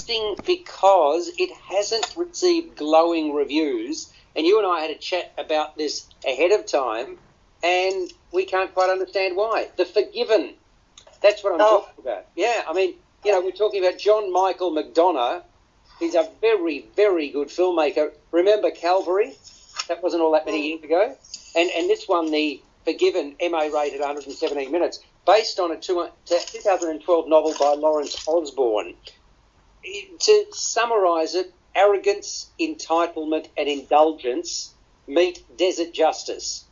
interesting because it hasn't received glowing reviews, and you and I had a chat about this ahead of time, and we can't quite understand why. The Forgiven, that's what I'm talking about. Yeah, I mean, you know, we're talking about John Michael McDonough. He's a very, very good filmmaker. Remember Calvary? That wasn't all that many years ago. And this one, The Forgiven, MA rated 117 minutes, based on a 2012 novel by Lawrence Osborne. To summarise it, arrogance, entitlement and indulgence meet desert justice.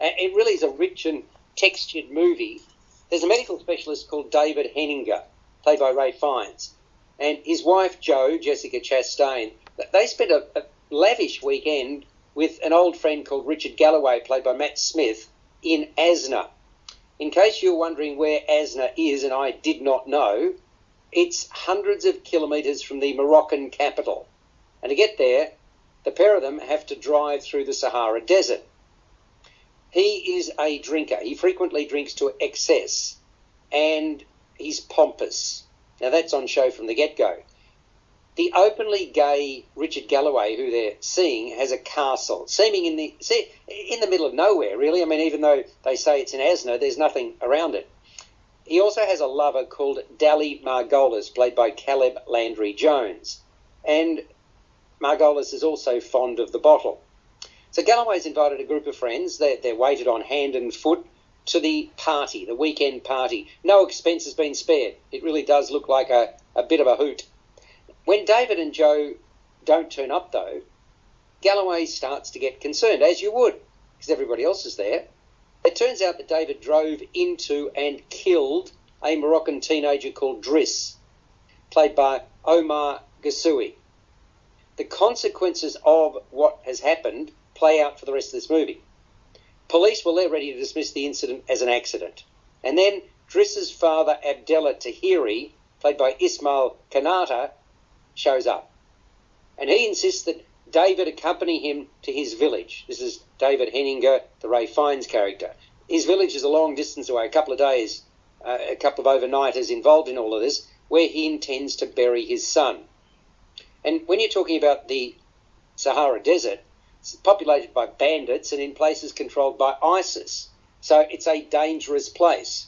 It really is a rich and textured movie. There's a medical specialist called David Henninger, played by Ray Fiennes, and his wife Jo, Jessica Chastain. They spent a lavish weekend with an old friend called Richard Galloway, played by Matt Smith, in Asna. In case you're wondering where Asna is, and I did not know, it's hundreds of kilometres from the Moroccan capital. And to get there, the pair of them have to drive through the Sahara Desert. He is a drinker. He frequently drinks to excess, and he's pompous. Now, that's on show from the get-go. The openly gay Richard Galloway, who they're seeing, has a castle, seeming in the middle of nowhere, really. I mean, even though they say it's in Asna, there's nothing around it. He also has a lover called Dali Margolis, played by Caleb Landry Jones. And Margolis is also fond of the bottle. So Galloway's invited a group of friends. They're weighted on hand and foot to the party, the weekend party. No expense has been spared. It really does look like a bit of a hoot. When David and Jo don't turn up, though, Galloway starts to get concerned, as you would, because everybody else is there. It turns out that David drove into and killed a Moroccan teenager called Driss, played by Omar Gassoui. The consequences of what has happened play out for the rest of this movie. Police were ready to dismiss the incident as an accident. And then Driss's father, Abdallah Tahiri, played by Ismail Kanata, shows up. And he insists that David accompany him to his village. This is David Henninger, the Ray Fiennes character. His village is a long distance away, a couple of days, a couple of overnighters involved in all of this, where he intends to bury his son. And when you're talking about the Sahara Desert, it's populated by bandits and in places controlled by ISIS. So it's a dangerous place.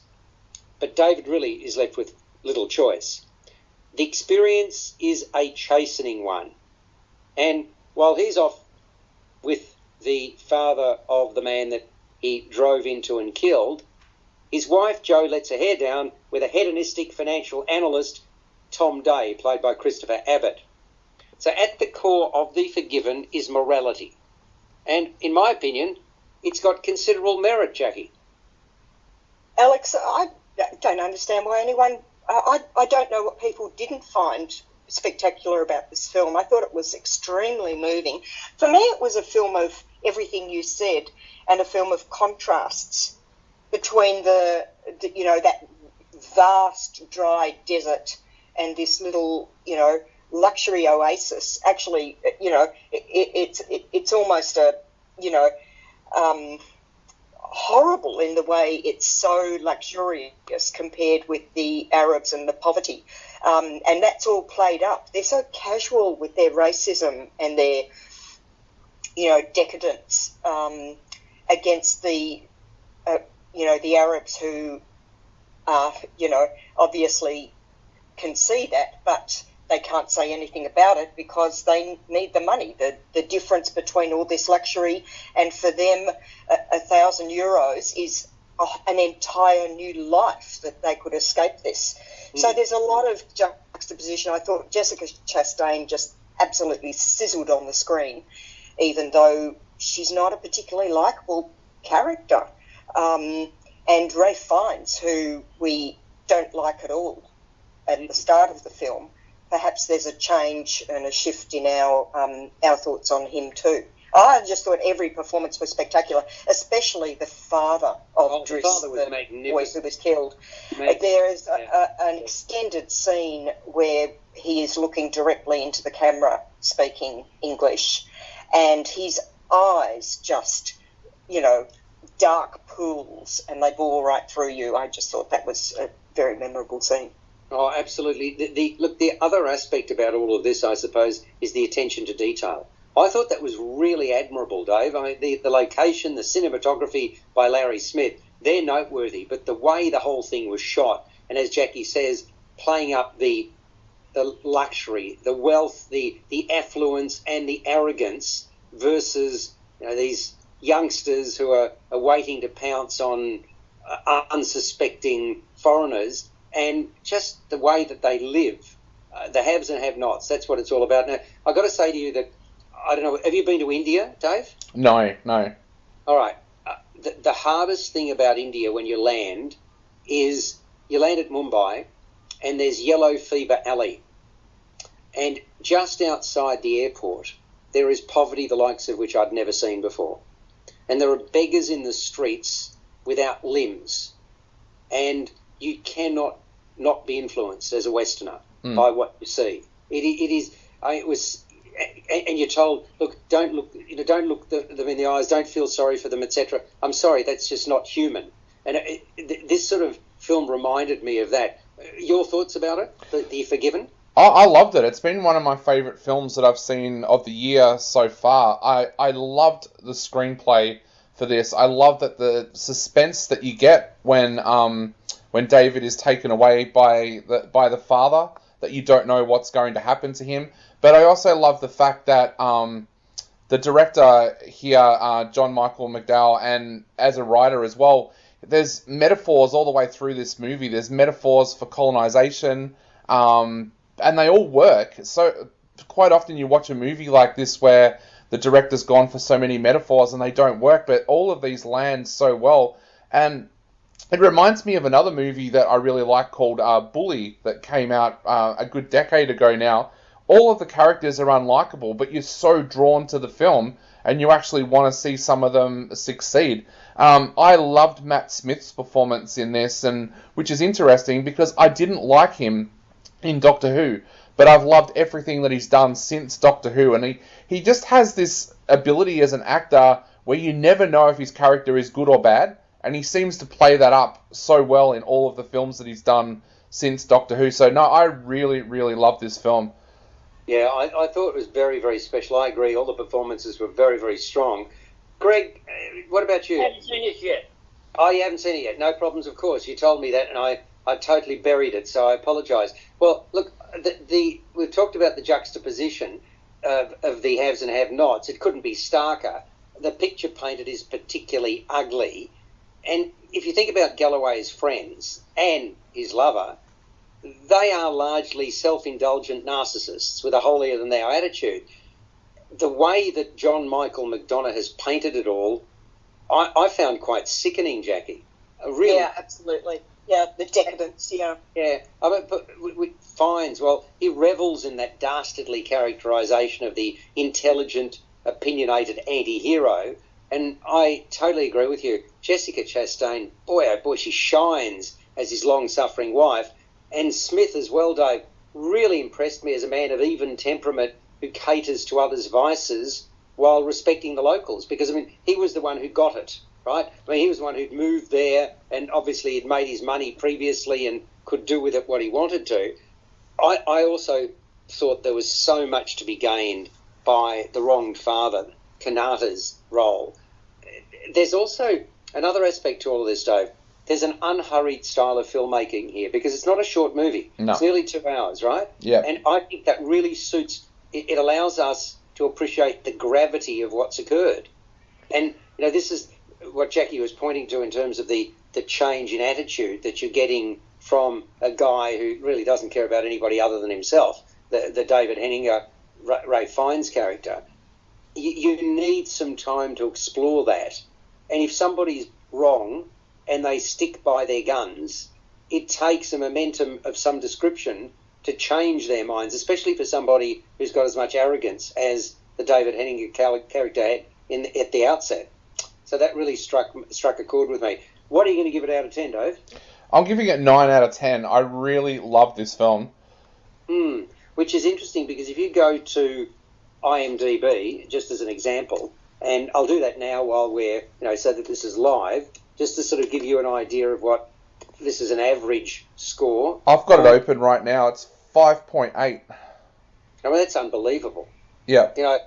But David really is left with little choice. The experience is a chastening one. And while he's off with the father of the man that he drove into and killed, his wife Jo lets her hair down with a hedonistic financial analyst, Tom Day, played by Christopher Abbott. So at the core of The Forgiven is morality. And in my opinion, it's got considerable merit, Jacqui. Alex, I don't understand why anyone... I don't know what people didn't find spectacular about this film. I thought it was extremely moving. For me, it was a film of everything you said and a film of contrasts between that vast dry desert and this little, luxury oasis. Actually, it's almost horrible in the way it's so luxurious compared with the Arabs and the poverty. And that's all played up. They're so casual with their racism and their, decadence against the Arabs who, obviously can see that, but they can't say anything about it because they need the money. The difference between all this luxury and for them €1,000 is an entire new life that they could escape this. So there's a lot of juxtaposition. I thought Jessica Chastain just absolutely sizzled on the screen, even though she's not a particularly likeable character. And Ray Fiennes, who we don't like at all at the start of the film, perhaps there's a change and a shift in our thoughts on him too. I just thought every performance was spectacular, especially the father of Driss, the boy who was killed. There is an extended scene where he is looking directly into the camera, speaking English, and his eyes just, dark pools, and they bore right through you. I just thought that was a very memorable scene. Oh, absolutely. The other aspect about all of this, I suppose, is the attention to detail. I thought that was really admirable, Dave. I mean, the location, the cinematography by Larry Smith, they're noteworthy, but the way the whole thing was shot, and as Jacqui says, playing up the luxury, the wealth, the affluence and the arrogance versus these youngsters who are waiting to pounce on unsuspecting foreigners, and just the way that they live, the haves and have-nots. That's what it's all about. Now, I've got to say to you that, I don't know, have you been to India, Dave? No. All right. The hardest thing about India when you land is you land at Mumbai and there's Yellow Fever Alley. And just outside the airport, there is poverty the likes of which I'd never seen before. And there are beggars in the streets without limbs. And you cannot not be influenced as a Westerner by what you see. It was, and you're told, look, don't look them in the eyes, don't feel sorry for them, etc. I'm sorry, that's just not human. And this sort of film reminded me of that. Your thoughts about it? The Forgiven? I loved it. It's been one of my favourite films that I've seen of the year so far. I loved the screenplay for this. I love that the suspense that you get when David is taken away by the father, that you don't know what's going to happen to him. But I also love the fact that the director here, John Michael McDowell, and as a writer as well, there's metaphors all the way through this movie. There's metaphors for colonization, and they all work. So quite often you watch a movie like this where the director's gone for so many metaphors and they don't work, but all of these land so well. And it reminds me of another movie that I really like called Bully, that came out a good decade ago now. All of the characters are unlikable, but you're so drawn to the film and you actually want to see some of them succeed. I loved Matt Smith's performance in this, and which is interesting because I didn't like him in Doctor Who, but I've loved everything that he's done since Doctor Who, and he just has this ability as an actor where you never know if his character is good or bad, and he seems to play that up so well in all of the films that he's done since Doctor Who. So no, I really, really love this film. Yeah, I thought it was very, very special. I agree. All the performances were very, very strong. Greg, what about you? I haven't seen it yet. Oh, you haven't seen it yet? No problems, of course. You told me that, and I totally buried it, so I apologise. Well, look, we've talked about the juxtaposition of the haves and have-nots. It couldn't be starker. The picture painted is particularly ugly. And if you think about Galloway's friends and his lover, they are largely self-indulgent narcissists with a holier-than-thou attitude. The way that John Michael McDonough has painted it all, I found quite sickening, Jacqui. Really. Yeah, absolutely. Yeah, the decadence, yeah. Yeah, I mean, but Fiennes, well, he revels in that dastardly characterisation of the intelligent, opinionated anti-hero, and I totally agree with you. Jessica Chastain, boy, oh boy, she shines as his long-suffering wife, and Smith as well, Dave, really impressed me as a man of even temperament who caters to others' vices while respecting the locals, because, I mean, he was the one who got it, right? I mean, he was the one who'd moved there and obviously had made his money previously and could do with it what he wanted to. I also thought there was so much to be gained by the wronged father, Kanata's role. There's also another aspect to all of this, Dave. There's an unhurried style of filmmaking here because it's not a short movie. No. It's nearly 2 hours, right? Yeah. And I think that really suits, it allows us to appreciate the gravity of what's occurred. And, this is what Jacqui was pointing to in terms of the change in attitude that you're getting from a guy who really doesn't care about anybody other than himself, the David Henninger, Ray Fiennes character. You need some time to explore that. And if somebody's wrong and they stick by their guns, it takes a momentum of some description to change their minds, especially for somebody who's got as much arrogance as the David Henninger character had at the outset. So that really struck a chord with me. What are you going to give it out of 10, Dave? I'm giving it 9 out of 10. I really love this film. Which is interesting because if you go to IMDb, just as an example, and I'll do that now while we're, so that this is live, just to sort of give you an idea of what this is an average score. I've got it open right now. It's 5.8. I mean, that's unbelievable. Yeah. You know,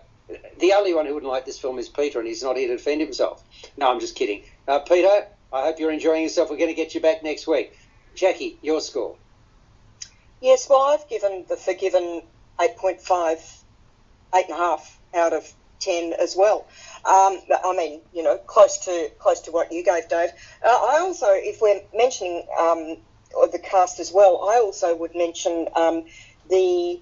the only one who wouldn't like this film is Peter, and he's not here to defend himself. No, I'm just kidding. Peter, I hope you're enjoying yourself. We're going to get you back next week. Jacqui, your score? Yes, well, I've given The Forgiven 8.5 out of 10 as well. I mean, you know, close to what you gave, Dave. I also, if we're mentioning the cast as well, I also would mention the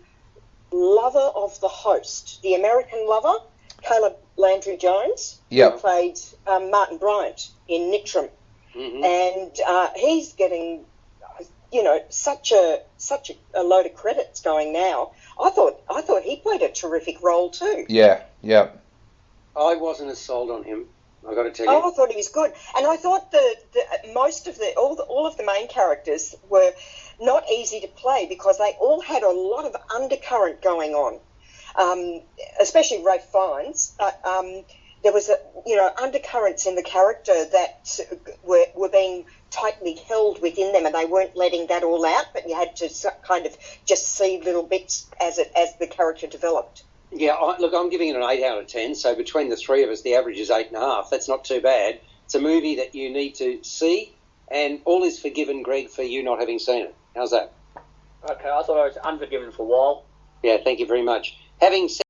lover of the host, the American lover, Caleb Landry Jones, who played Martin Bryant in Nittram. Mm-hmm. And he's getting, you know, such a load of credits going now. I thought he played a terrific role too. Yeah. I wasn't as sold on him, I've got to tell you. Oh, I thought he was good, and I thought all of the main characters were not easy to play because they all had a lot of undercurrent going on. Especially Ralph Fiennes. There was undercurrents in the character that were being tightly held within them, and they weren't letting that all out. But you had to kind of just see little bits as the character developed. Yeah, look, I'm giving it an 8 out of 10, so between the three of us, the average is 8.5. That's not too bad. It's a movie that you need to see, and all is forgiven, Greg, for you not having seen it. How's that? Okay, I thought I was unforgiven for a while. Yeah, thank you very much. Having said